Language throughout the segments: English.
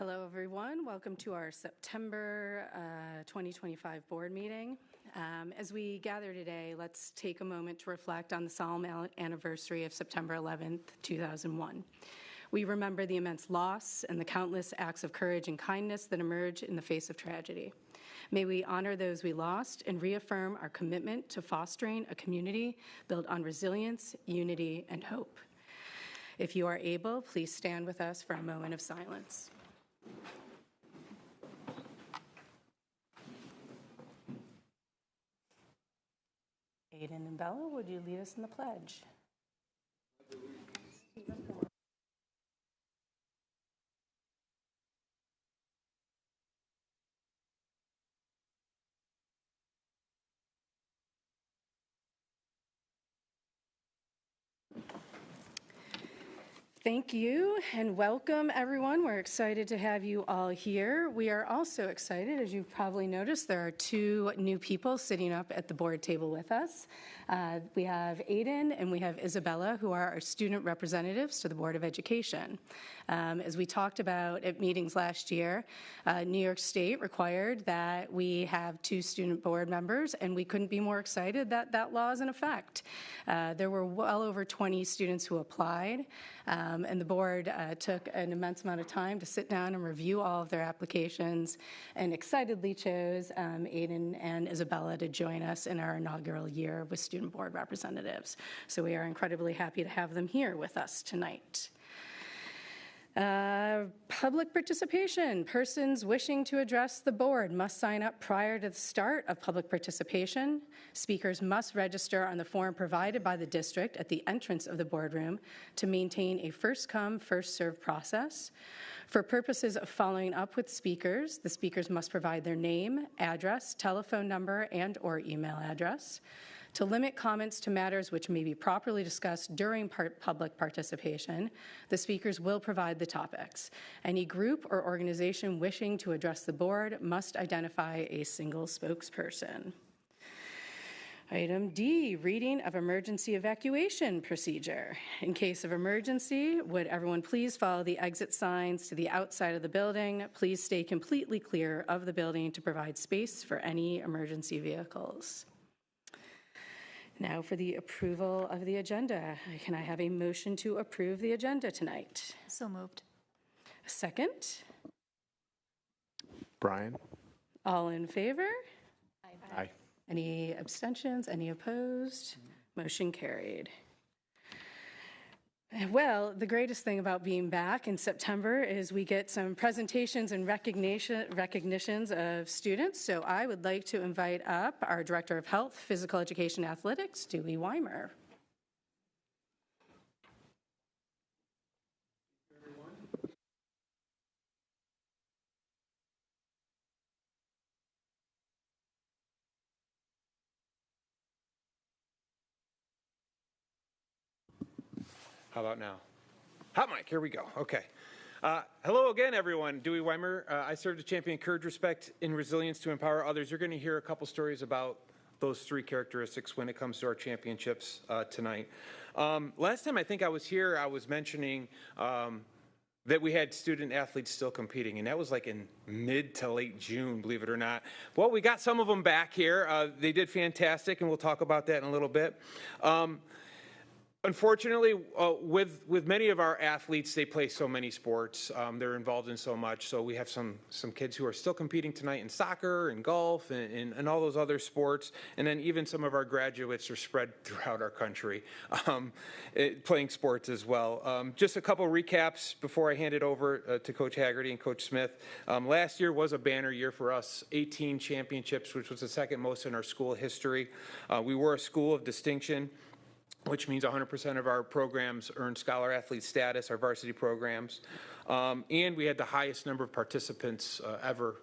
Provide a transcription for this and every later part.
Hello, everyone. Welcome to our September 2025 board meeting. As we gather today, let's take a moment to reflect on the solemn anniversary of September 11th, 2001. We remember the immense loss and the countless acts of courage and kindness that emerge in the face of tragedy. May we honor those we lost and reaffirm our commitment to fostering a community built on resilience, unity, and hope. If you are able, please stand with us for a moment of silence. Aiden and Bella, would you lead us in the pledge? Thank you and welcome, everyone. We're excited to have you all here. We are also excited, as you've probably noticed, there are two new people sitting up at the board table with us. We have Aiden and we have Isabella, who are our student representatives to the Board of Education. As we talked about at meetings last year, New York State required that we have two student board members, and we couldn't be more excited that that law is in effect. There were well over 20 students who applied. And the board took an immense amount of time to sit down and review all of their applications and excitedly chose Aiden and Isabella to join us in our inaugural year with student board representatives. So we are incredibly happy to have them here with us tonight. Public participation. Persons wishing to address the board must sign up prior to the start of public participation. Speakers must register on the form provided by the district at the entrance of the boardroom to maintain a first-come, first-served process. For purposes of following up with speakers, the speakers must provide their name, address, telephone number, and/or email address. To limit comments to matters which may be properly discussed during public participation, the speakers will provide the topics. Any group or organization wishing to address the board must identify a single spokesperson. Item D, reading of emergency evacuation procedure. In case of emergency, would everyone please follow the exit signs to the outside of the building? Please stay completely clear of the building to provide space for any emergency vehicles. Now for the approval of the agenda. Can I have a motion to approve the agenda tonight? So moved. A second? Brian? All in favor? Aye. Any abstentions? Any opposed? Motion carried. Well, the greatest thing about being back in September is we get some presentations and recognitions of students. So I would like to invite up our Director of Health, Physical Education, Athletics, Dewey Weimer. How about now? Hot mic, here we go. Okay. Hello again, everyone. Dewey Weimer. I serve to champion courage, respect, and resilience to empower others. You're going to hear a couple stories about those three characteristics when it comes to our championships tonight. Last time I think I was here, I was mentioning that we had student athletes still competing, and that was like in mid to late June, believe it or not. Well, we got some of them back here. They did fantastic, and we'll talk about that in a little bit. Unfortunately, with many of our athletes, they play so many sports. They're involved in so much. So we have some kids who are still competing tonight in soccer and golf and all those other sports. And then even some of our graduates are spread throughout our country playing sports as well. Just a couple recaps before I hand it over to Coach Haggerty and Coach Smith. Last year was a banner year for us, 18 championships, which was the second most in our school history. We were a school of distinction, which means 100% of our programs earned scholar athlete status, our varsity programs. And we had the highest number of participants ever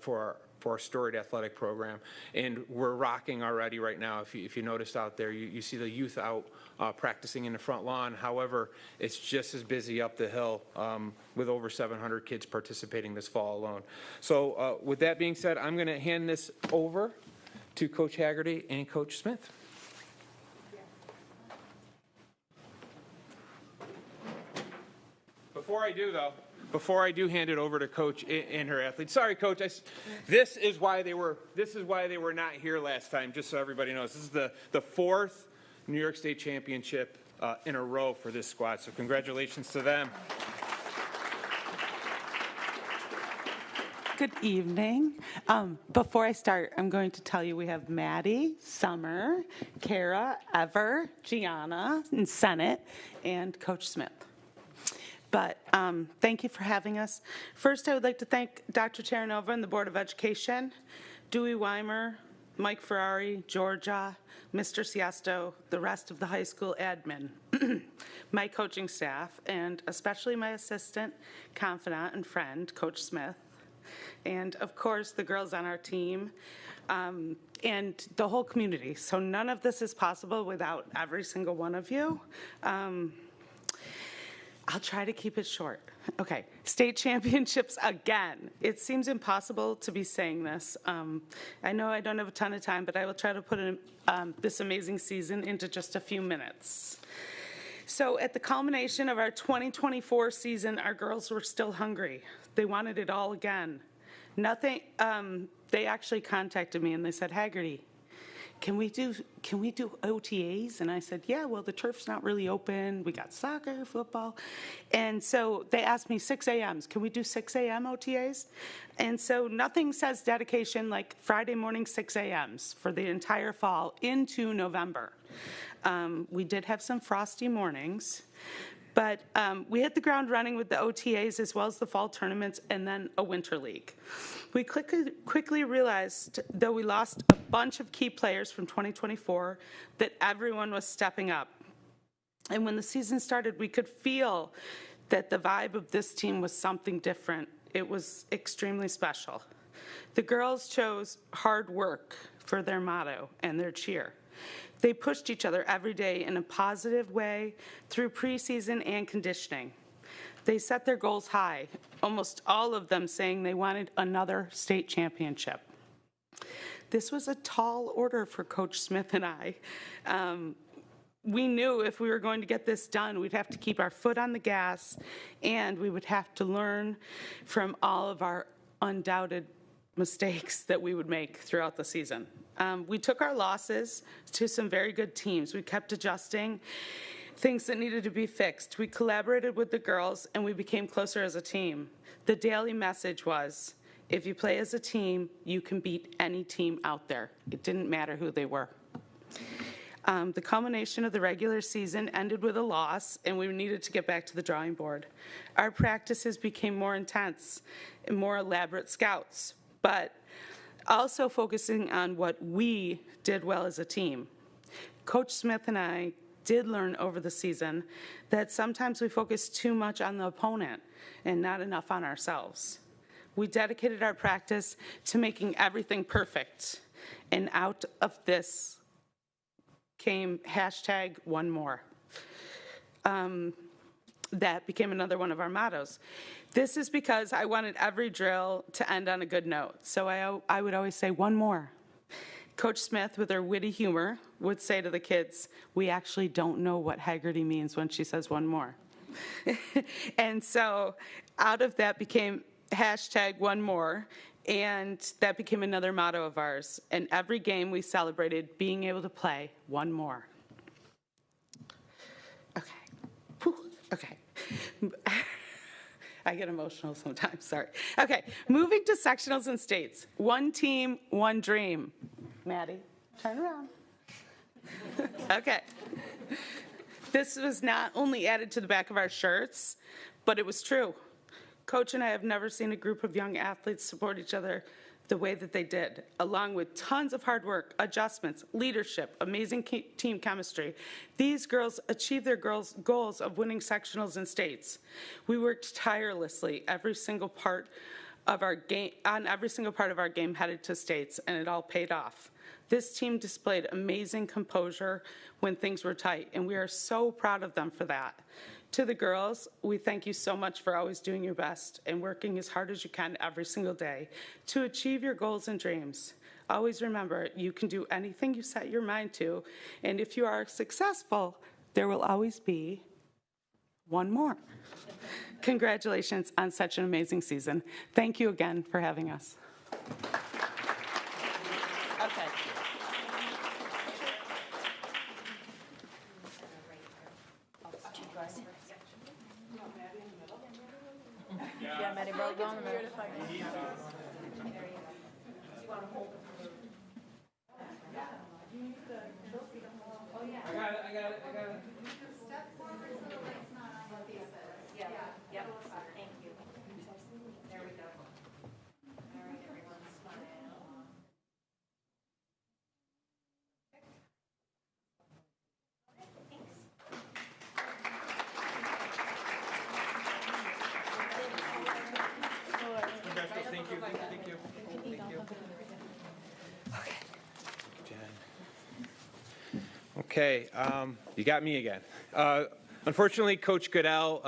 for our storied athletic program. And we're rocking already right now. If you noticed out there, you see the youth out practicing in the front lawn. However, it's just as busy up the hill with over 700 kids participating this fall alone. So with that being said, I'm going to hand this over to Coach Haggerty and Coach Smith. Before I do, though, before I do hand it over to Coach and her athletes, sorry, Coach, this is why they were not here last time, just so everybody knows. This is the fourth New York State championship in a row for this squad, so congratulations to them. Good evening. Before I start, I'm going to tell you we have Maddie, Summer, Kara, Ever, Gianna, and Senate, and Coach Smith. But thank you for having us. First, I would like to thank Dr. Terranova and the Board of Education, Dewey Weimer, Mike Ferrari, Georgia, Mr. Siesto, the rest of the high school admin, my coaching staff, and especially my assistant, confidant, and friend, Coach Smith, and of course the girls on our team, and the whole community. So none of this is possible without every single one of you. I'll try to keep it short. Okay, state championships again. It seems impossible to be saying this. I know I don't have a ton of time, but I will try to put this amazing season into just a few minutes. So at the culmination of our 2024 season, our girls were still hungry. They wanted it all again. Nothing. They actually contacted me and they said, Haggerty, can we do OTAs? And I said, yeah, well, the turf's not really open. We got soccer, football. And so they asked me 6 a.m.s. Can we do 6 a.m. OTAs? And so nothing says dedication like Friday morning 6 a.m.s for the entire fall into November. We did have some frosty mornings, but we hit the ground running with the OTAs as well as the fall tournaments and then a winter league. We quickly realized, though we lost a bunch of key players from 2024, that everyone was stepping up. And when the season started, we could feel that the vibe of this team was something different. It was extremely special. The girls chose hard work for their motto and their cheer. They pushed each other every day in a positive way through preseason and conditioning. They set their goals high, almost all of them saying they wanted another state championship. This was a tall order for Coach Smith and I. We knew if we were going to get this done, we'd have to keep our foot on the gas, and we would have to learn from all of our undoubted mistakes that we would make throughout the season. We took our losses to some very good teams. We kept adjusting things that needed to be fixed. We collaborated with the girls, and we became closer as a team. The daily message was, if you play as a team, you can beat any team out there. It didn't matter who they were. The culmination of the regular season ended with a loss, and we needed to get back to the drawing board. Our practices became more intense and more elaborate scouts, but also focusing on what we did well as a team. Coach Smith and I did learn over the season that sometimes we focus too much on the opponent and not enough on ourselves. We dedicated our practice to making everything perfect, and out of this came #OneMore. That became another one of our mottos. This is because I wanted every drill to end on a good note, so I would always say, one more. Coach Smith, with her witty humor, would say to the kids, we actually don't know what Haggerty means when she says one more. And so out of that became #OneMore, and that became another motto of ours. And every game we celebrated being able to play one more. Okay. Whew. Okay. I get emotional sometimes, sorry. Okay, moving to sectionals and states. One team, one dream. Maddie, turn around. Okay. This was not only added to the back of our shirts, but it was true. Coach and I have never seen a group of young athletes support each other the way that they did, along with tons of hard work, adjustments, leadership, amazing team chemistry. These girls achieved their goals of winning sectionals and states. We worked tirelessly every single part of our game, on every single part of our game headed to states, and it all paid off. This team displayed amazing composure when things were tight, and we are so proud of them for that. To the girls, we thank you so much for always doing your best and working as hard as you can every single day to achieve your goals and dreams. Always remember, you can do anything you set your mind to, and if you are successful, there will always be one more. Congratulations on such an amazing season. Thank you again for having us. Okay. Yeah, Maddie, both on the middle. I got it. Step forward so the light's not on your faces. Yeah, yep, thank you. There we go. All right, everyone, smile. Thank you. Okay, you got me again. Unfortunately, Coach Goodell,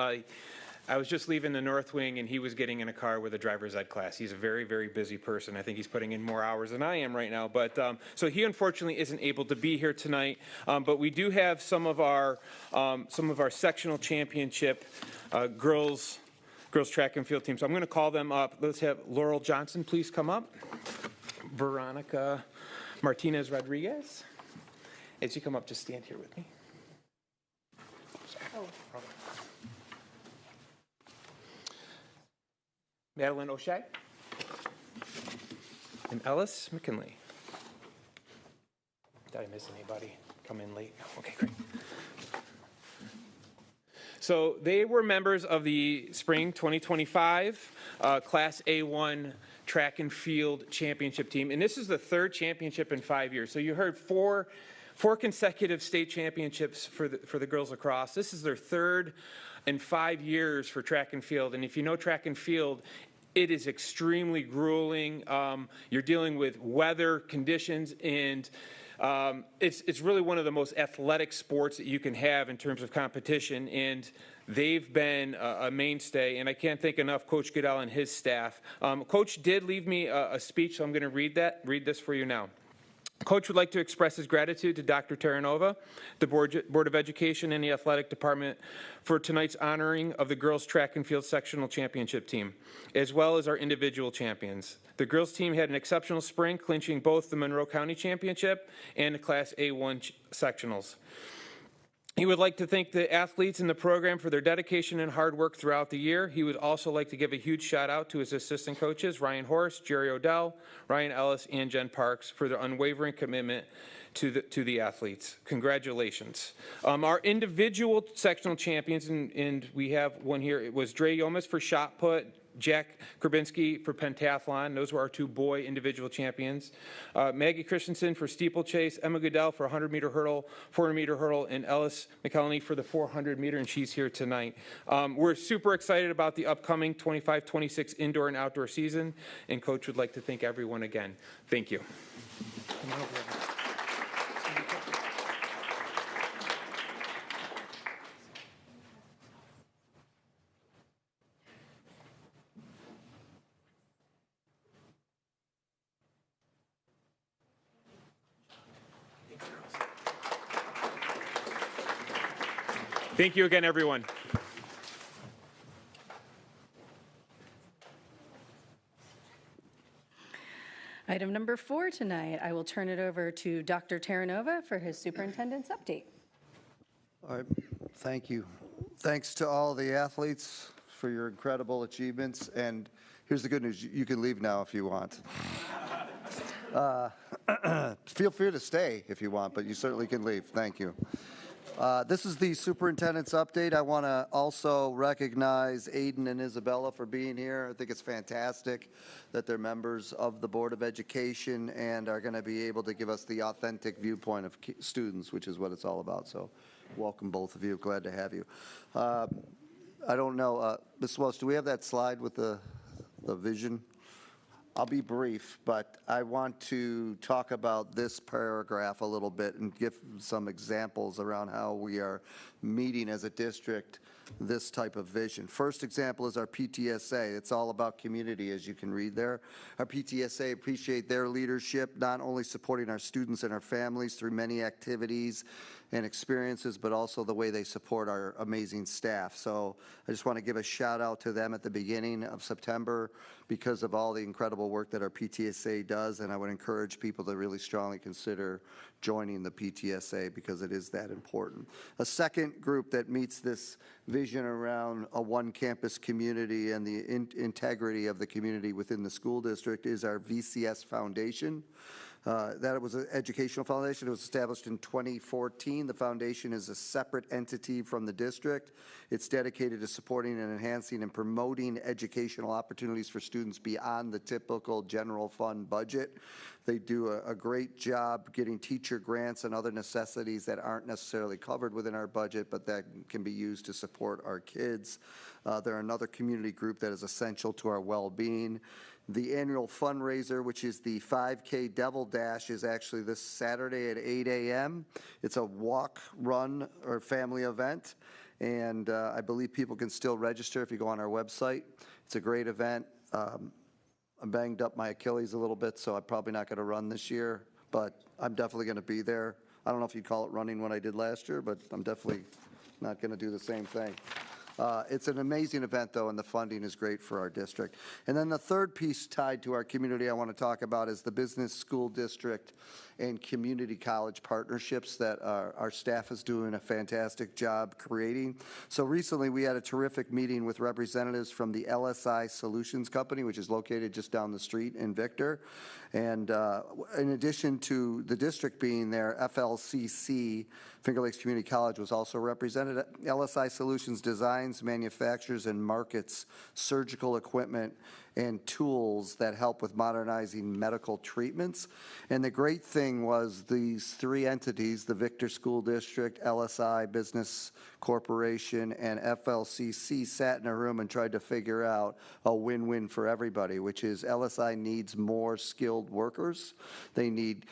I was just leaving the North Wing, and he was getting in a car with a driver's ed class. He's a very, very busy person. I think he's putting in more hours than I am right now. But so he unfortunately isn't able to be here tonight. But we do have some of our sectional championship girls track and field teams. So I'm going to call them up. Let's have Laurel Johnson please come up. Veronica Martinez Rodriguez. As you come up, just stand here with me. Madeline O'Shea and Ellis McKinley. Did I miss anybody? Come in late? Okay, great. So they were members of the spring 2025 Class A1 track and field championship team, and this is the third championship in 5 years. So you heard four consecutive state championships for the girls lacrosse. This is their third in 5 years for track and field. And if you know track and field, it is extremely grueling. You're dealing with weather conditions, and it's really one of the most athletic sports that you can have in terms of competition. And they've been a mainstay, and I can't thank enough Coach Goodell and his staff. Coach did leave me a speech, so I'm going to read this for you now. Coach would like to express his gratitude to Dr. Terranova, the Board of Education, and the Athletic Department for tonight's honoring of the girls' track and field sectional championship team, as well as our individual champions. The girls' team had an exceptional spring, clinching both the Monroe County Championship and the Class A1 sectionals. He would like to thank the athletes in the program for their dedication and hard work throughout the year. He would also like to give a huge shout out to his assistant coaches, Ryan Horst, Jerry Odell, Ryan Ellis, and Jen Parks, for their unwavering commitment to the athletes. Congratulations. Our individual sectional champions, and we have one here, it was Dre Yomas for shot put, Jack Krabinski for pentathlon. Those were our two boy individual champions. Maggie Christensen for steeplechase, Emma Goodell for 100-meter hurdle, 400-meter hurdle, and Ellis McElhenney for the 400-meter, and she's here tonight. We're super excited about the upcoming 25-26 indoor and outdoor season, and Coach would like to thank everyone again. Thank you. Thank you again, everyone. Item number 4 tonight, I will turn it over to Dr. Terranova for his superintendent's update. All right, thank you. Thanks to all the athletes for your incredible achievements. And here's the good news, you can leave now if you want. Feel free to stay if you want, but you certainly can leave. Thank you. This is the superintendent's update. I want to also recognize Aiden and Isabella for being here. I think it's fantastic that they're members of the Board of Education and are going to be able to give us the authentic viewpoint of students, which is what it's all about. So welcome, both of you. Glad to have you. I don't know, Ms. Welch, do we have that slide with the vision? I'll be brief, but I want to talk about this paragraph a little bit and give some examples around how we are meeting as a district this type of vision. First example is our PTSA. It's all about community, as you can read there. Our PTSA appreciate their leadership, not only supporting our students and our families through many activities and experiences, but also the way they support our amazing staff. So I just want to give a shout out to them at the beginning of September because of all the incredible work that our PTSA does, and I would encourage people to really strongly consider joining the PTSA because it is that important. A second group that meets this vision around a one-campus community and the integrity of the community within the school district is our VCS Foundation. That was an educational foundation. It was established in 2014. The foundation is a separate entity from the district. It's dedicated to supporting and enhancing and promoting educational opportunities for students beyond the typical general fund budget. They do a great job getting teacher grants and other necessities that aren't necessarily covered within our budget, but that can be used to support our kids. They're another community group that is essential to our well-being. The annual fundraiser, which is the 5K Devil Dash, is actually this Saturday at 8 a.m. It's a walk, run, or family event, and I believe people can still register if you go on our website. It's a great event. I banged up my Achilles a little bit, so I'm probably not going to run this year, but I'm definitely going to be there. I don't know if you'd call it running what I did last year, but I'm definitely not going to do the same thing. It's an amazing event, though, and the funding is great for our district. And then the third piece tied to our community I want to talk about is the business school district and community college partnerships that our staff is doing a fantastic job creating. So recently we had a terrific meeting with representatives from the LSI Solutions Company, which is located just down the street in Victor. And in addition to the district being there, FLCC, Finger Lakes Community College, was also represented. LSI Solutions designs, manufactures, and markets surgical equipment and tools that help with modernizing medical treatments. And the great thing was these three entities, the Victor School District, LSI Business Corporation, and FLCC, sat in a room and tried to figure out a win-win for everybody, which is LSI needs more skilled workers. They need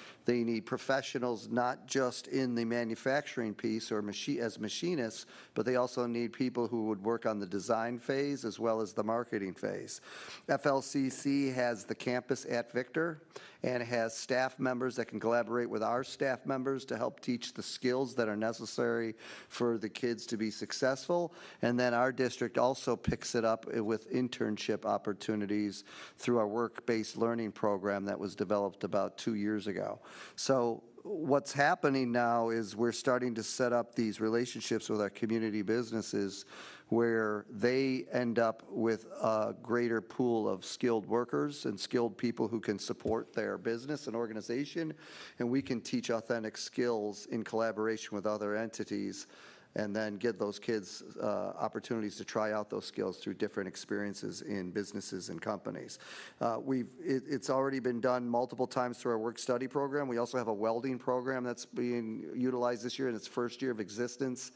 professionals not just in the manufacturing piece or as machinists, but they also need people who would work on the design phase as well as the marketing phase. FLCC has the campus at Victor and has staff members that can collaborate with our staff members to help teach the skills that are necessary for the kids to be successful. And then our district also picks it up with internship opportunities through our work-based learning program that was developed about 2 years ago. So what's happening now is we're starting to set up these relationships with our community businesses where they end up with a greater pool of skilled workers and skilled people who can support their business and organization, and we can teach authentic skills in collaboration with other entities and then give those kids opportunities to try out those skills through different experiences in businesses and companies. It's already been done multiple times through our work-study program. We also have a welding program that's being utilized this year in its first year of existence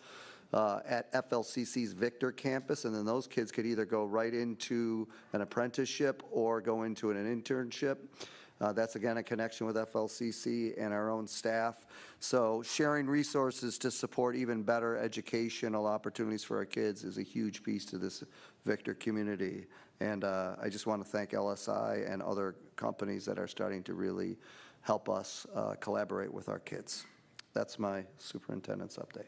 at FLCC's Victor campus, and then those kids could either go right into an apprenticeship or go into an internship. That's, again, a connection with FLCC and our own staff. So sharing resources to support even better educational opportunities for our kids is a huge piece to this Victor community. And I just want to thank LSI and other companies that are starting to really help us collaborate with our kids. That's my superintendent's update.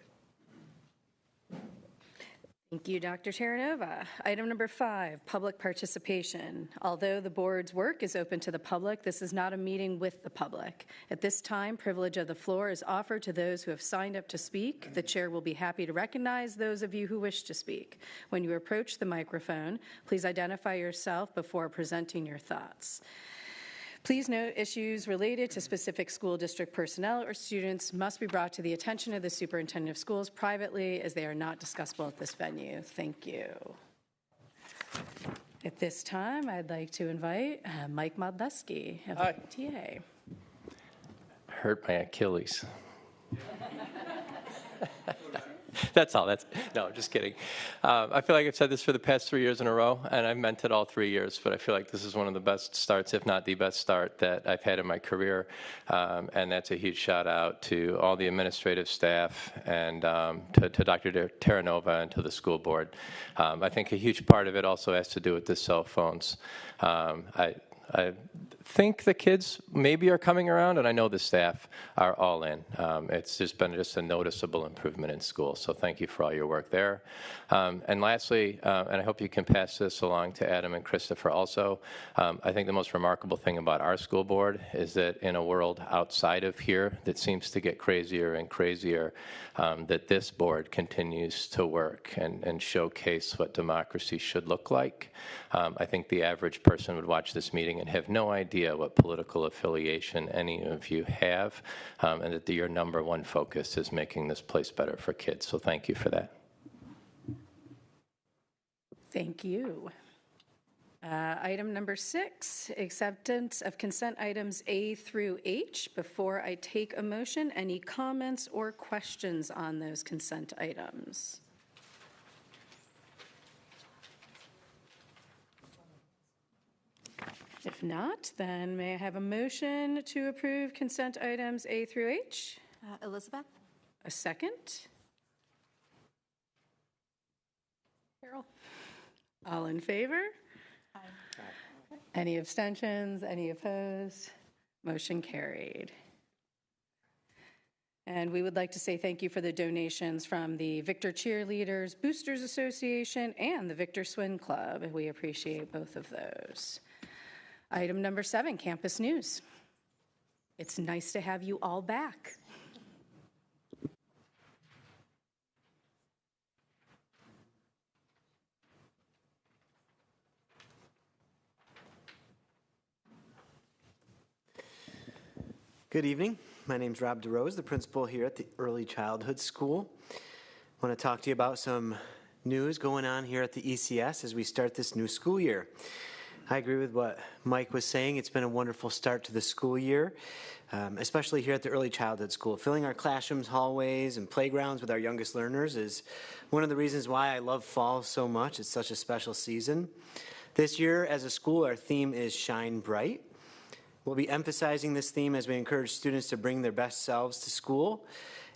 Thank you, Dr. Terranova. Item number 5, public participation. Although the board's work is open to the public, this is not a meeting with the public. At this time, privilege of the floor is offered to those who have signed up to speak. The chair will be happy to recognize those of you who wish to speak. When you approach the microphone, please identify yourself before presenting your thoughts. Please note issues related to specific school district personnel or students must be brought to the attention of the superintendent of schools privately, as they are not discussable at this venue. Thank you. At this time, I'd like to invite Mike Modleski of the PTA. Hurt my Achilles. That's all. No, just kidding. I feel like I've said this for the past 3 years in a row, and I've meant it all 3 years, but I feel like this is one of the best starts, if not the best start, that I've had in my career, and that's a huge shout out to all the administrative staff and to Dr. Terranova and to the school board. I think a huge part of it also has to do with the cell phones. I think the kids maybe are coming around, and I know the staff are all in. It's just been a noticeable improvement in school, so thank you for all your work there. And lastly, and I hope you can pass this along to Adam and Christopher also, I think the most remarkable thing about our school board is that in a world outside of here that seems to get crazier and crazier, that this board continues to work and showcase what democracy should look like. I think the average person would watch this meeting and have no idea what political affiliation any of you have, and that your number one focus is making this place better for kids. So thank you for that. Thank you. Item number 6, acceptance of consent items A through H. Before I take a motion, any comments or questions on those consent items? If not, then may I have a motion to approve consent items A through H? Elizabeth? A second? Carol? All in favor? Any abstentions? Any opposed? Motion carried. And we would like to say thank you for the donations from the Victor Cheerleaders Boosters Association and the Victor Swim Club. We appreciate both of those. Item number 7, campus news. It's nice to have you all back. Good evening. My name is Rob DeRose, the principal here at the Early Childhood School. I want to talk to you about some news going on here at the ECS as we start this new school year. I agree with what Mike was saying. It's been a wonderful start to the school year, especially here at the Early Childhood School. Filling our classrooms, hallways, and playgrounds with our youngest learners is one of the reasons why I love fall so much. It's such a special season. This year, as a school, our theme is Shine Bright. We'll be emphasizing this theme as we encourage students to bring their best selves to school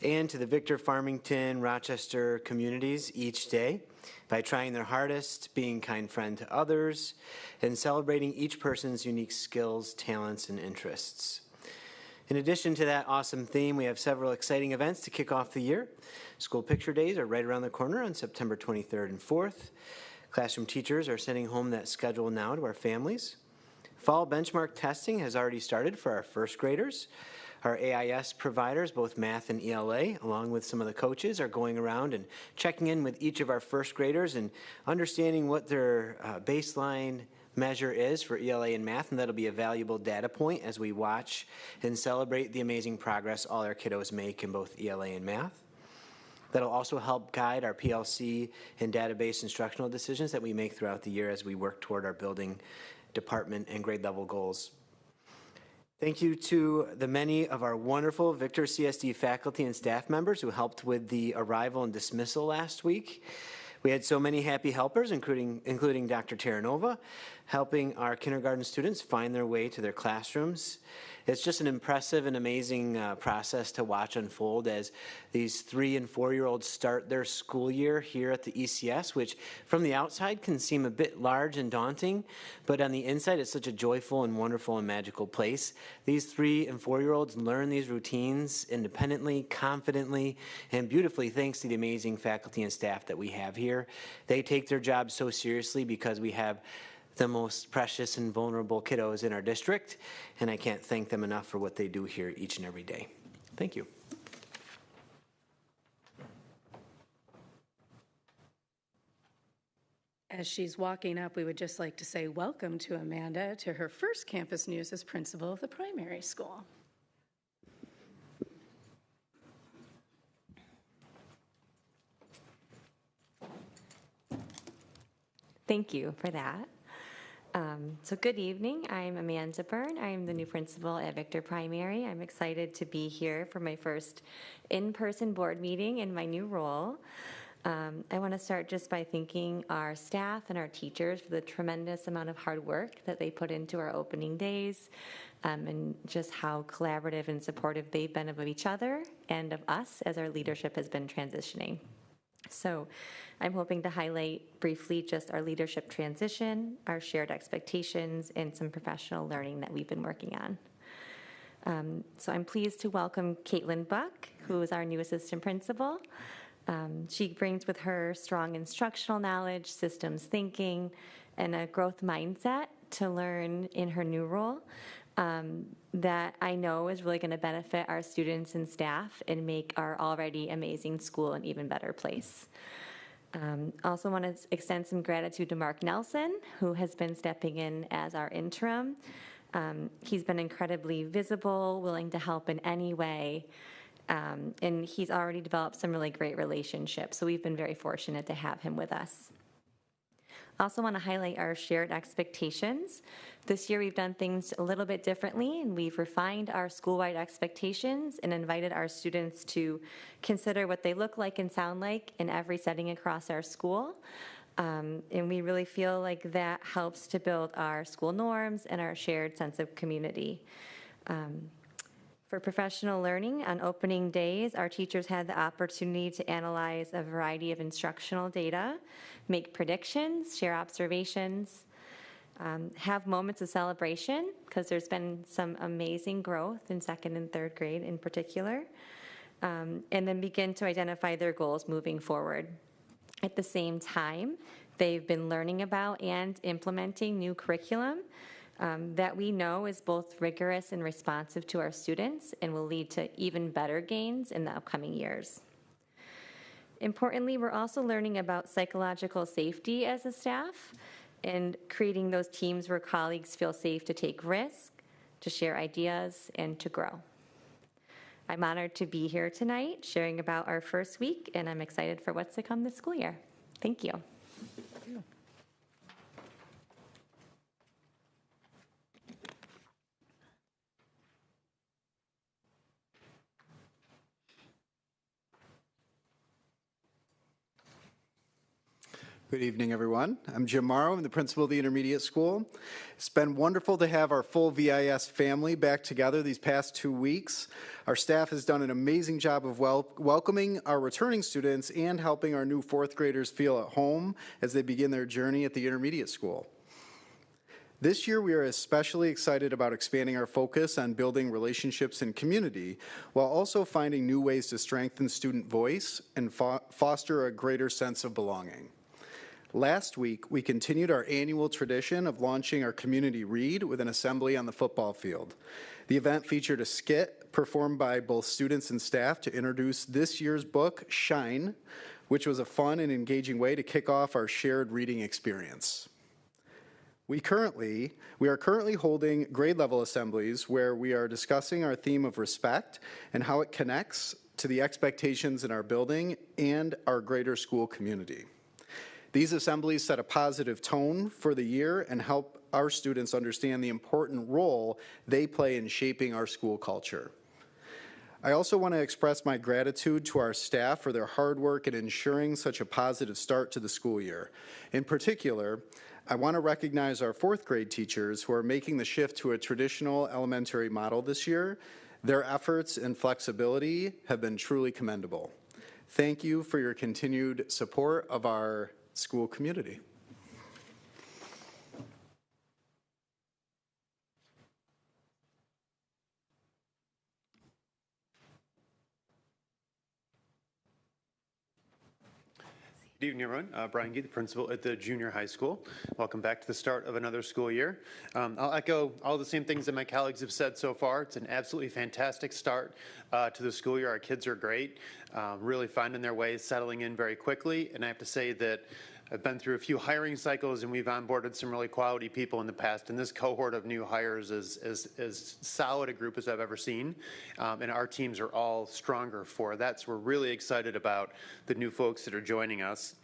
and to the Victor, Farmington, Rochester communities each day by trying their hardest, being a kind friend to others, and celebrating each person's unique skills, talents, and interests. In addition to that awesome theme, we have several exciting events to kick off the year. School picture days are right around the corner on September 23rd and 4th. Classroom teachers are sending home that schedule now to our families. Fall benchmark testing has already started for our first graders. Our AIS providers, both math and ELA, along with some of the coaches, are going around and checking in with each of our first graders and understanding what their baseline measure is for ELA and math, and that'll be a valuable data point as we watch and celebrate the amazing progress all our kiddos make in both ELA and math. That'll also help guide our PLC and database instructional decisions that we make throughout the year as we work toward our building, department, and grade level goals. Thank you to the many of our wonderful Victor CSD faculty and staff members who helped with the arrival and dismissal last week. We had so many happy helpers, including Dr. Terranova, helping our kindergarten students find their way to their classrooms. It's just an impressive and amazing process to watch unfold as these 3- and 4-year-olds start their school year here at the ECS, which from the outside can seem a bit large and daunting, but on the inside it's such a joyful and wonderful and magical place. These 3- and 4-year-olds learn these routines independently, confidently, and beautifully thanks to the amazing faculty and staff that we have here. They take their job so seriously because we have the most precious and vulnerable kiddos in our district, and I can't thank them enough for what they do here each and every day. Thank you. As she's walking up, we would just like to say welcome to Amanda to her first campus news as principal of the primary school. Thank you for that. So good evening. I'm Amanda Byrne. I'm the new principal at Victor Primary. I'm excited to be here for my first in-person board meeting in my new role. I want to start just by thanking our staff and our teachers for the tremendous amount of hard work that they put into our opening days, and just how collaborative and supportive they've been of each other and of us as our leadership has been transitioning. So I'm hoping to highlight briefly just our leadership transition, our shared expectations, and some professional learning that we've been working on. So I'm pleased to welcome Caitlin Buck, who is our new assistant principal. She brings with her strong instructional knowledge, systems thinking, and a growth mindset to learn in her new role that I know is really going to benefit our students and staff and make our already amazing school an even better place. Also want to extend some gratitude to Mark Nelson, who has been stepping in as our interim. He's been incredibly visible, willing to help in any way, and he's already developed some really great relationships, so we've been very fortunate to have him with us. Also want to highlight our shared expectations. This year we've done things a little bit differently, and we've refined our school-wide expectations and invited our students to consider what they look like and sound like in every setting across our school. And we really feel like that helps to build our school norms and our shared sense of community. For professional learning, on opening days, our teachers had the opportunity to analyze a variety of instructional data, make predictions, share observations, have moments of celebration, because there's been some amazing growth in second and third grade in particular, and then begin to identify their goals moving forward. At the same time, they've been learning about and implementing new curriculum that we know is both rigorous and responsive to our students and will lead to even better gains in the upcoming years. Importantly, we're also learning about psychological safety as a staff and creating those teams where colleagues feel safe to take risks, to share ideas, and to grow. I'm honored to be here tonight sharing about our first week, and I'm excited for what's to come this school year. Thank you. Good evening, everyone. I'm Jim Morrow. I'm the principal of the intermediate school. It's been wonderful to have our full VIS family back together these past 2 weeks. Our staff has done an amazing job of welcoming our returning students and helping our new fourth graders feel at home as they begin their journey at the intermediate school. This year, we are especially excited about expanding our focus on building relationships and community, while also finding new ways to strengthen student voice and foster a greater sense of belonging. Last week, we continued our annual tradition of launching our community read with an assembly on the football field. The event featured a skit performed by both students and staff to introduce this year's book, Shine, which was a fun and engaging way to kick off our shared reading experience. We are currently holding grade level assemblies where we are discussing our theme of respect and how it connects to the expectations in our building and our greater school community. These assemblies set a positive tone for the year and help our students understand the important role they play in shaping our school culture. I also want to express my gratitude to our staff for their hard work in ensuring such a positive start to the school year. In particular, I want to recognize our fourth grade teachers who are making the shift to a traditional elementary model this year. Their efforts and flexibility have been truly commendable. Thank you for your continued support of our school community. Good evening, everyone. Brian Gee, the principal at the junior high school. Welcome back to the start of another school year. I'll echo all the same things that my colleagues have said so far. It's an absolutely fantastic start to the school year. Our kids are great, really finding their way, settling in very quickly. And I have to say that I've been through a few hiring cycles, and we've onboarded some really quality people in the past. And this cohort of new hires is as solid a group as I've ever seen. And our teams are all stronger for that. So we're really excited about the new folks that are joining us.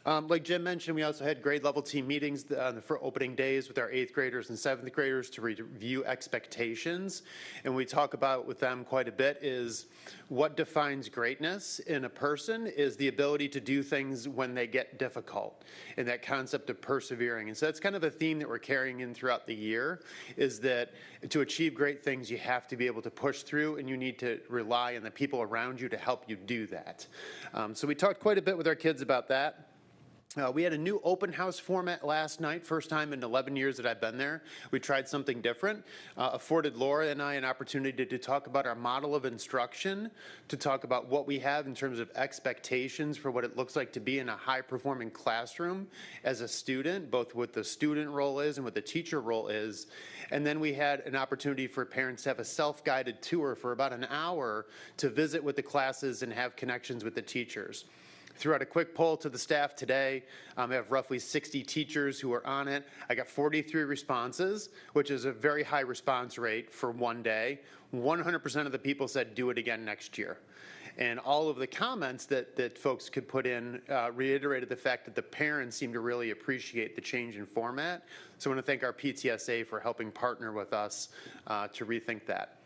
Like Jim mentioned, we also had grade level team meetings for opening days with our 8th graders and 7th graders to review expectations. And we talk about with them quite a bit is what defines greatness in a person is the ability to do things when they get difficult, and that concept of persevering. And so that's kind of a theme that we're carrying in throughout the year, is that to achieve great things, you have to be able to push through, and you need to rely on the people around you to help you do that. So we talked quite a bit with our kids about that. We had a new open house format last night, first time in 11 years that I've been there. We tried something different, afforded Laura and I an opportunity to talk about our model of instruction, to talk about what we have in terms of expectations for what it looks like to be in a high-performing classroom as a student, both what the student role is and what the teacher role is. And then we had an opportunity for parents to have a self-guided tour for about an hour to visit with the classes and have connections with the teachers. Threw out a quick poll to the staff today. I have roughly 60 teachers who are on it. I got 43 responses, which is a very high response rate for one day. 100% of the people said do it again next year. And all of the comments that folks could put in reiterated the fact that the parents seem to really appreciate the change in format. So I want to thank our PTSA for helping partner with us to rethink that.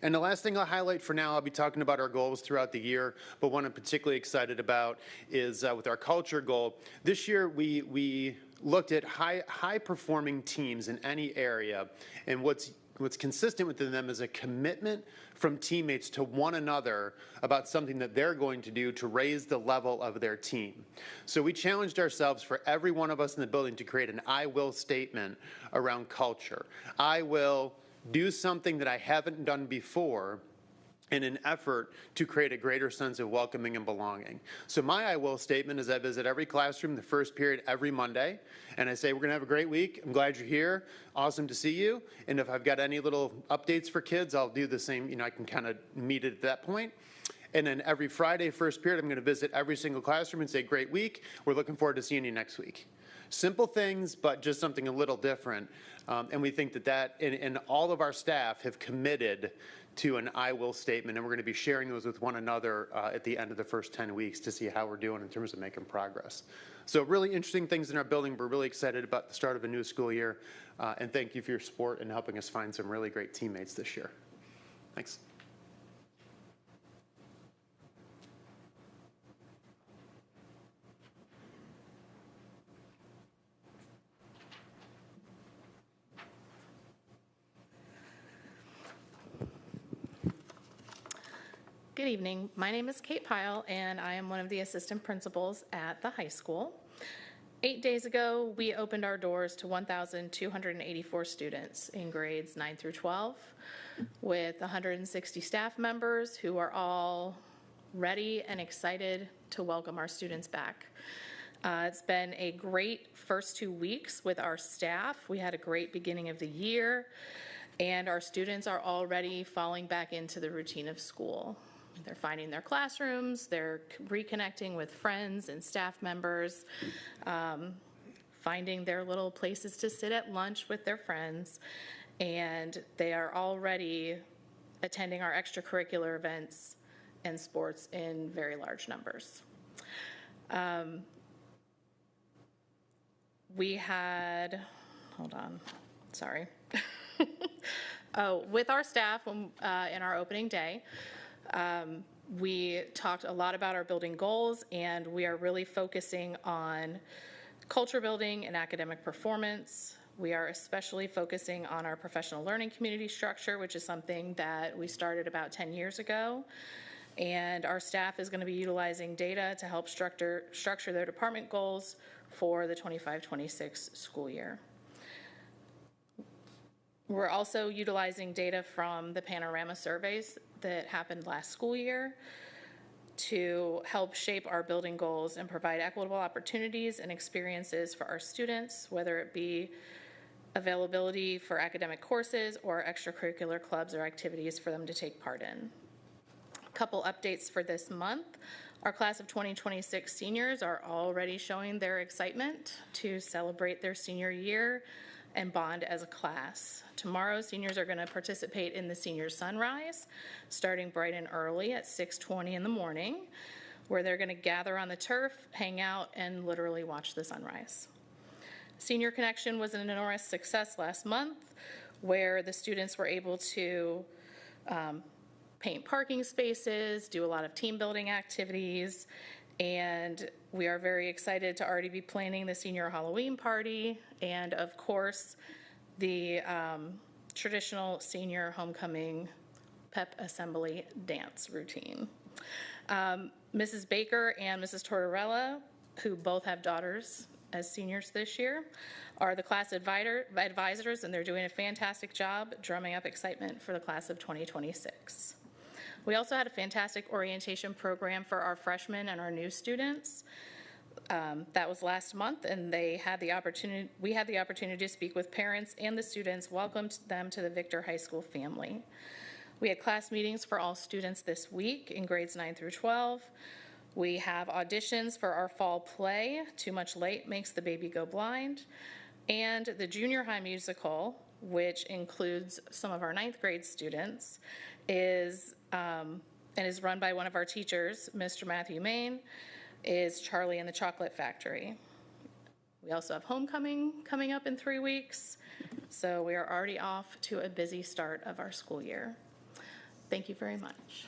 And the last thing I'll highlight for now, I'll be talking about our goals throughout the year, but one I'm particularly excited about is with our culture goal. This year, we looked at high-performing teams in any area, and what's consistent within them is a commitment from teammates to one another about something that they're going to do to raise the level of their team. So we challenged ourselves for every one of us in the building to create an I will statement around culture. I will do something that I haven't done before in an effort to create a greater sense of welcoming and belonging. So my I will statement is I visit every classroom the first period every Monday, and I say, we're gonna have a great week. I'm glad you're here. Awesome to see you. And if I've got any little updates for kids, I'll do the same. I can kind of meet it at that point. And then every Friday, first period, I'm gonna visit every single classroom and say, great week. We're looking forward to seeing you next week. Simple things, but just something a little different. And we think and all of our staff have committed to an I will statement, and we're going to be sharing those with one another at the end of the first 10 weeks to see how we're doing in terms of making progress. So really interesting things in our building. We're really excited about the start of a new school year, and thank you for your support and helping us find some really great teammates this year. Thanks. Good evening. My name is Kate Pyle, and I am one of the assistant principals at the high school. 8 days ago, we opened our doors to 1,284 students in grades 9 through 12, with 160 staff members who are all ready and excited to welcome our students back. It's been a great first 2 weeks with our staff. We had a great beginning of the year, and our students are already falling back into the routine of school. They're finding their classrooms, they're reconnecting with friends and staff members, finding their little places to sit at lunch with their friends, and they are already attending our extracurricular events and sports in very large numbers. We had, hold on, sorry. With our staff in our opening day, we talked a lot about our building goals, and we are really focusing on culture building and academic performance. We are especially focusing on our professional learning community structure, which is something that we started about 10 years ago. And our staff is going to be utilizing data to help structure their department goals for the 25-26 school year. We're also utilizing data from the Panorama surveys that happened last school year to help shape our building goals and provide equitable opportunities and experiences for our students, whether it be availability for academic courses or extracurricular clubs or activities for them to take part in. A couple updates for this month. Our class of 2026 seniors are already showing their excitement to celebrate their senior year and bond as a class. Tomorrow, seniors are going to participate in the Senior Sunrise, starting bright and early at 6:20 in the morning. where they're going to gather on the turf, hang out, and literally watch the sunrise. Senior Connection was an enormous success last month, where the students were able to paint parking spaces, do a lot of team building activities, and we are very excited to already be planning the senior Halloween party, and of course, the traditional senior homecoming pep assembly dance routine. Mrs. Baker and Mrs. Tortorella, who both have daughters as seniors this year, are the class advisors, and they're doing a fantastic job drumming up excitement for the class of 2026. We also had a fantastic orientation program for our freshmen and our new students. That was last month, and we had the opportunity to speak with parents and the students, welcomed them to the Victor High School family. We had class meetings for all students this week in grades 9 through 12. We have auditions for our fall play, Too Much Late Makes the Baby Go Blind, and the junior high musical, which includes some of our 9th grade students, is run by one of our teachers, Mr. Matthew Main, is Charlie and the Chocolate Factory. We also have homecoming coming up in 3 weeks, so we are already off to a busy start of our school year. Thank you very much.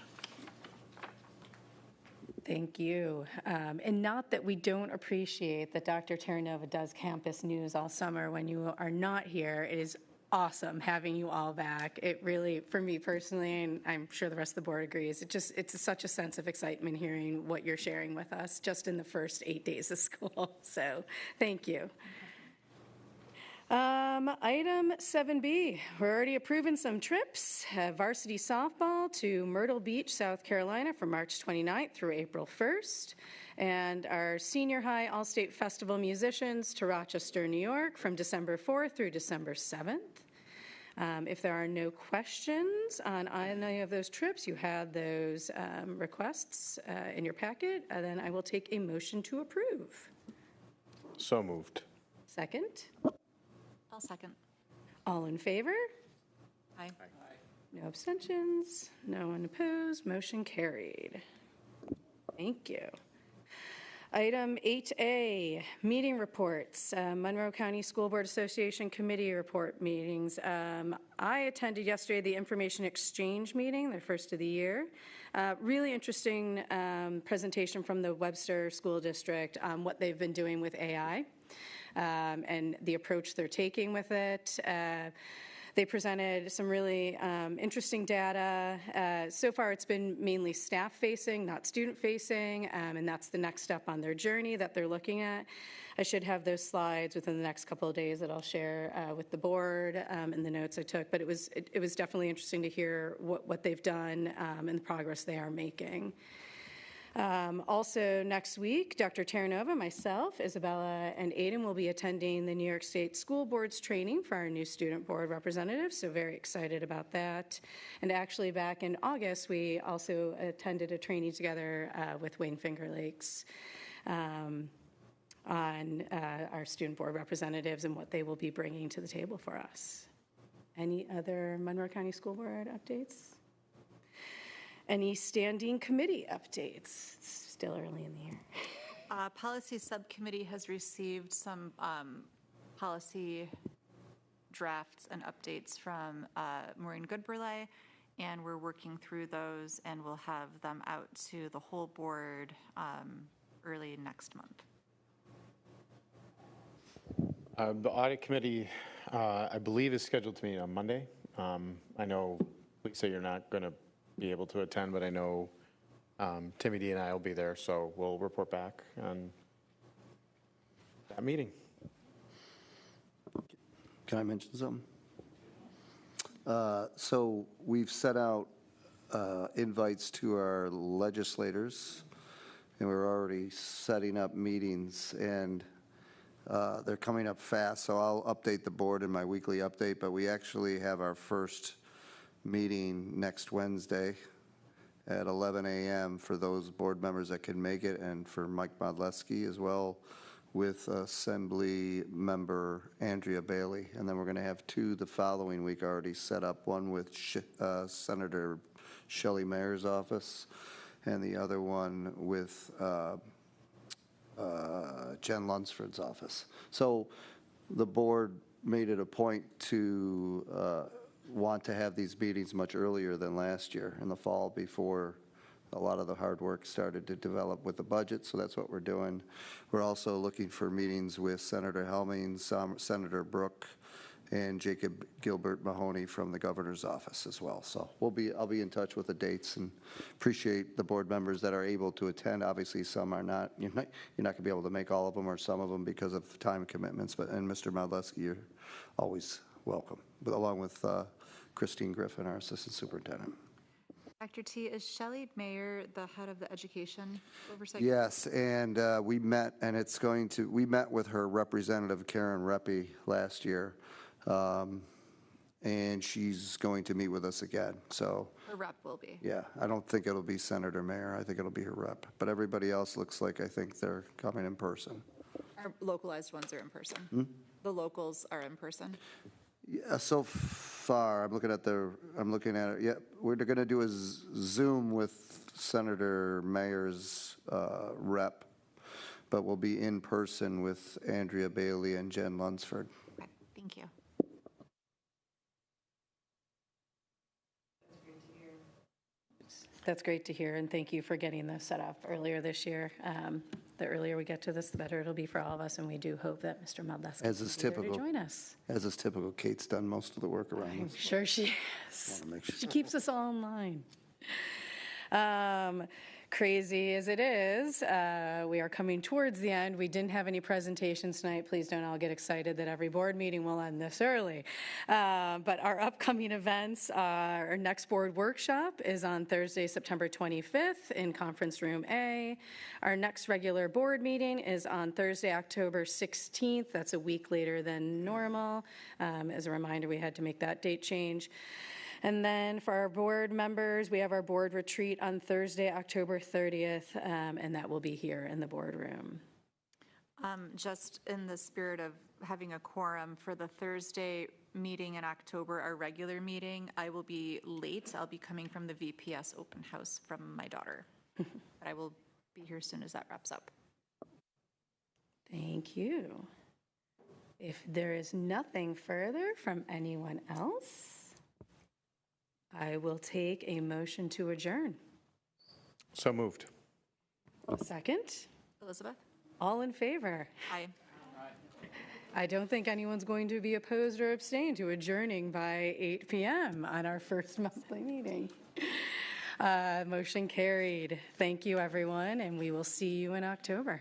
Thank you. And not that we don't appreciate that Dr. Terranova does campus news all summer when you are not here. It is awesome having you all back. It really, for me personally, and I'm sure the rest of the board agrees, it's such a sense of excitement hearing what you're sharing with us just in the first 8 days of school. So thank you. Item 7B, we're already approving some trips. Varsity softball to Myrtle Beach, South Carolina from March 29th through April 1st. And our senior high all-state festival musicians to Rochester, New York from December 4th through December 7th. If there are no questions on any of those trips, you had those requests in your packet, then I will take a motion to approve. So moved. Second? I'll second. All in favor? Aye. No abstentions, no one opposed, motion carried. Thank you. Item 8A, meeting reports, Monroe County School Board Association Committee report meetings. I attended yesterday the information exchange meeting, their first of the year. Really interesting presentation from the Webster School District on what they've been doing with AI and the approach they're taking with it. They presented some really interesting data. So far, it's been mainly staff-facing, not student-facing, and that's the next step on their journey that they're looking at. I should have those slides within the next couple of days that I'll share with the board and the notes I took, but it was definitely interesting to hear what they've done and the progress they are making. Also next week, Dr. Terranova, myself, Isabella, and Aiden will be attending the New York State School Board's training for our new student board representatives, so very excited about that. And actually back in August, we also attended a training together with Wayne Finger Lakes on our student board representatives and what they will be bringing to the table for us. Any other Monroe County School Board updates? Any standing committee updates? It's still early in the year. Policy Subcommittee has received some policy drafts and updates from Maureen Goodburley, and we're working through those, and we'll have them out to the whole board early next month. The audit committee, I believe, is scheduled to meet on Monday. I know, Lisa, you're not going to be able to attend, but I know Timmy D and I will be there, so we'll report back on that meeting. Can I mention something? So we've set out invites to our legislators, and we're already setting up meetings, and they're coming up fast, so I'll update the board in my weekly update, but we actually have our first meeting next Wednesday at 11 a.m. for those board members that can make it, and for Mike Modleski as well, with Assembly Member Andrea Bailey. And then we're going to have two the following week already set up, one with Senator Shelley Mayer's office, and the other one with Jen Lunsford's office. So the board made it a point to want to have these meetings much earlier than last year in the fall, before a lot of the hard work started to develop with the budget, so that's what we're doing. We're also looking for meetings with Senator Helming, Senator Brooke, and Jacob Gilbert Mahoney from the governor's office as well. So I'll be in touch with the dates, and appreciate the board members that are able to attend. Obviously, some are not. You're not going to be able to make all of them or some of them because of time commitments. And Mr. Modleski, you're always welcome, but along with Christine Griffin, our assistant superintendent. Dr. T, is Shelley Mayer the head of the education oversight? Yes, and we met, and we met with her representative, Karen Reppy, last year, and she's going to meet with us again, so. Her rep will be. Yeah, I don't think it'll be Senator Mayer, I think it'll be her rep, but everybody else looks like, I think they're coming in person. Our localized ones are in person. The locals are in person. Yeah, so far, I'm looking at it, yeah, we're going to do a Zoom with Senator Mayer's rep, but we'll be in person with Andrea Bailey and Jen Lunsford. Okay, thank you. That's great to hear, and thank you for getting this set up earlier this year. The earlier we get to this, the better it'll be for all of us, and we do hope that Mr. Modleski As is will be there typical. to join us. As is typical, Kate's done most of the work around I'm this. sure she is. Wanna make sure. She keeps us all in line. Crazy as it is, we are coming towards the end. We didn't have any presentations tonight. Please don't all get excited that every board meeting will end this early. But our upcoming events, our next board workshop is on Thursday, September 25th in Conference Room A. Our next regular board meeting is on Thursday, October 16th. That's a week later than normal. As a reminder, we had to make that date change. And then for our board members, we have our board retreat on Thursday, October 30th, and that will be here in the boardroom. Just in the spirit of having a quorum for the Thursday meeting in October, our regular meeting, I will be late. I'll be coming from the VPS open house from my daughter. But I will be here as soon as that wraps up. Thank you. If there is nothing further from anyone else, I will take a motion to adjourn. So moved. Second? Elizabeth? All in favor? Aye. I don't think anyone's going to be opposed or abstain to adjourning by 8 p.m. on our first monthly meeting. Motion carried. Thank you, everyone, and we will see you in October.